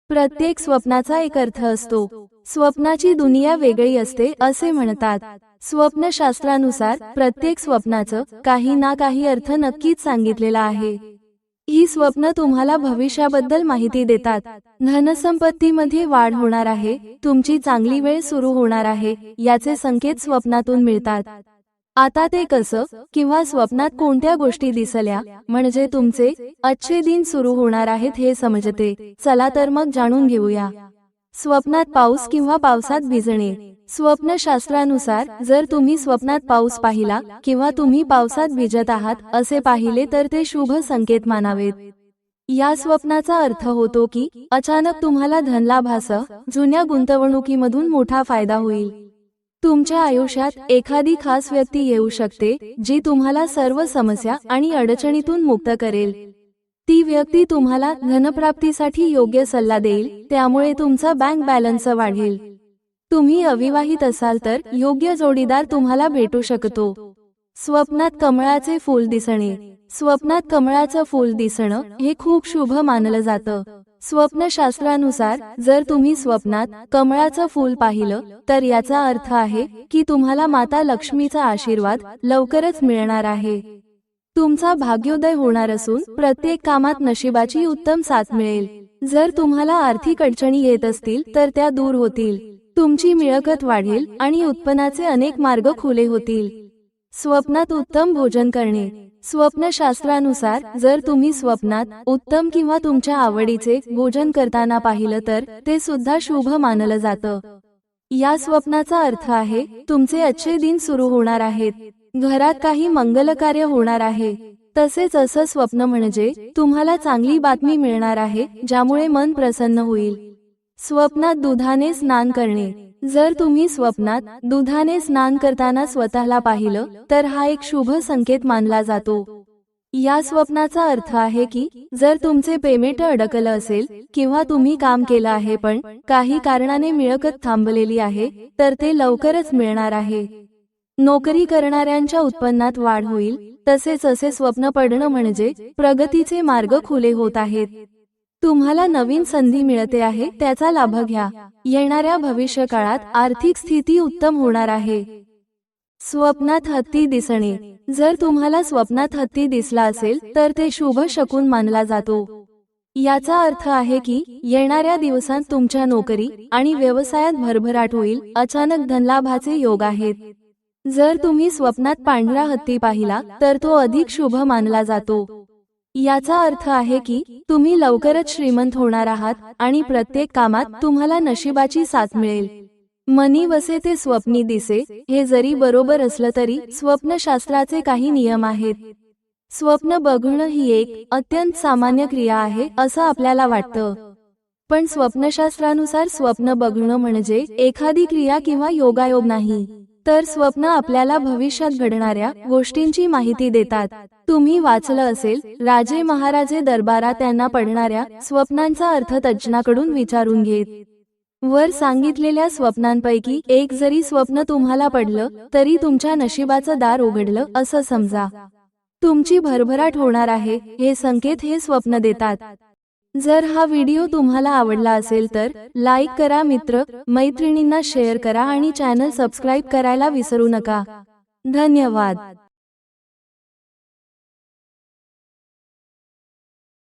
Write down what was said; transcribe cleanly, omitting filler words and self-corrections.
प्रत्येक स्वप्नाचा एक अर्थ असतो। स्वप्नाची दुनिया वेगळी असते असे म्हणतात। स्वप्नशास्त्रानुसार प्रत्येक स्वप्नाचं काही ना काही अर्थ नक्कीच सांगितलेला आहे। ही स्वप्न तुम्हाला भविष्याबद्दल माहिती देतात। धनसंपत्तीमध्ये वाढ होणार आहे, तुमची चांगली वेळ सुरू होणार आहे याचे संकेत स्वप्नातून मिळतात। आता ते कसं किंवा स्वप्नात कोणत्या गोष्टी दिसल्या म्हणजे तुमचे आजचे दिन सुरू होणार आहेत हे समजते। चला तर मग जाणून घेऊया। स्वप्नात पाऊस किंवा पावसात भिजणे। स्वप्नशास्त्रानुसार जर तुम्ही स्वप्नात पाऊस पाहिला किंवा तुम्ही पावसात भिजत आहात असे पाहिले तर ते शुभ संकेत मानावेत। या स्वप्नाचा अर्थ होतो की अचानक तुम्हाला धनलाभासह जुन्या गुंतवणुकीमधून मोठा फायदा होईल। तुमच्या आयुष्यात एखादी खास व्यक्ती येऊ शकते जी तुम्हाला सर्व समस्या आणि अडचणीतून मुक्त करेल। ती व्यक्ती तुम्हाला धनप्राप्तीसाठी योग्य सल्ला देईल, त्यामुळे तुमचा बँक बॅलन्स वाढेल। तुम्ही अविवाहित असाल तर योग्य जोडीदार तुम्हाला भेटू शकतो। स्वप्नात कमळाचे फूल दिसणे। स्वप्नात कमळाचं फूल दिसणं हे खूप शुभ मानलं जातं। स्वप्नशास्त्रानुसार जर तुम्ही स्वप्नात कमळाचं फूल पाहिलं तर याचा अर्थ आहे की तुम्हाला माता लक्ष्मीचा आशीर्वाद लवकरच मिळणार आहे। तुमचा भाग्योदय होणार असून प्रत्येक कामात नशिबाची उत्तम साथ मिळेल। जर तुम्हाला आर्थिक अडचणी येत असतील तर त्या दूर होतील। तुमची मिळकत वाढेल आणि उत्पन्नाचे अनेक मार्ग खुले होतील। स्वप्नात उत्तम भोजन करणे। स्वप्नशास्त्रानुसार जर तुम्ही स्वप्नात उत्तम किंवा तुमच्या आवडीचे भोजन करताना पाहिलं तर ते सुद्धा शुभ मानलं जातं। या स्वप्नाचा अर्थ आहे तुमचे आजचे दिन सुरू होणार आहेत, घरात काही मंगलकार्य होणार आहे। तसेच असं स्वप्न म्हणजे तुम्हाला चांगली बातमी मिळणार आहे ज्यामुळे मन प्रसन्न होईल। स्वप्नात दुधाने स्नान करणे। जर तुम्ही स्वप्नात दुधाने स्नान करताना स्वतःला पाहिलं तर हा एक शुभ संकेत मानला जातो। या स्वप्नाचा अर्थ आहे की जर तुमचे पेमेंट अडकलं असेल किंवा तुम्ही काम केलं आहे पण काही कारणाने मिळकत थांबलेली आहे तर ते लवकरच मिळणार आहे। नोकरी करणाऱ्यांच्या उत्पन्नात वाढ होईल। तसेच असे स्वप्न पडणं म्हणजे प्रगतीचे मार्ग खुले होत आहेत। तुम्हाला नवीन संधी मिळते आहे त्याचा लाभ घ्या। येणाऱ्या भविष्यकाळात आर्थिक स्थिती उत्तम होणार आहे। स्वप्नात हत्ती दिसणे। जर तुम्हाला स्वप्नात हत्ती दिसला असेल तर ते शुभ शकुन मानला जातो। याचा अर्थ आहे की येणाऱ्या दिवसांत तुमच्या नोकरी आणि व्यवसायात भरभराट होईल, अचानक धनलाभाचे योग आहेत। जर तुम्ही स्वप्नात पांढरा हत्ती पाहिला तर तो अधिक शुभ मानला जातो। याचा अर्थ आहे की तुम्ही लवकरच श्रीमंत होणार आहात आणि प्रत्येक कामात तुम्हाला नशिबाची साथ मिळेल। मनी वसे ते स्वप्नी दिसे हे जरी बरोबर असलं तरी स्वप्नशास्त्राचे काही नियम आहेत। स्वप्न बघणं ही एक अत्यंत सामान्य क्रिया आहे असं आपल्याला वाटतं, पण स्वप्नशास्त्रानुसार स्वप्न बघणं म्हणजे एखादी क्रिया किंवा योगायोग नाही, तर स्वप्न आपल्याला भविष्यात घडणाऱ्या गोष्टींची माहिती देतात। तुम्ही वाचलं असेल, राजे महाराजे दरबारात त्यांना पडणाऱ्या स्वप्नांचा अर्थ तज्ज्ञाकडून विचारून घेत। वर सांगितलेल्या स्वप्नांपैकी एक जरी स्वप्न तुम्हाला पडलं तरी तुमच्या नशिबाचं दार उघडलं असं समजा। तुमची भरभराट होणार आहे हे संकेत हे स्वप्न देतात। जर हा व्हिडिओ तुम्हाला आवडला असेल तर लाईक करा, मित्र मैत्रिणींना शेअर करा आणि चॅनल सबस्क्राईब करायला विसरू नका। धन्यवाद।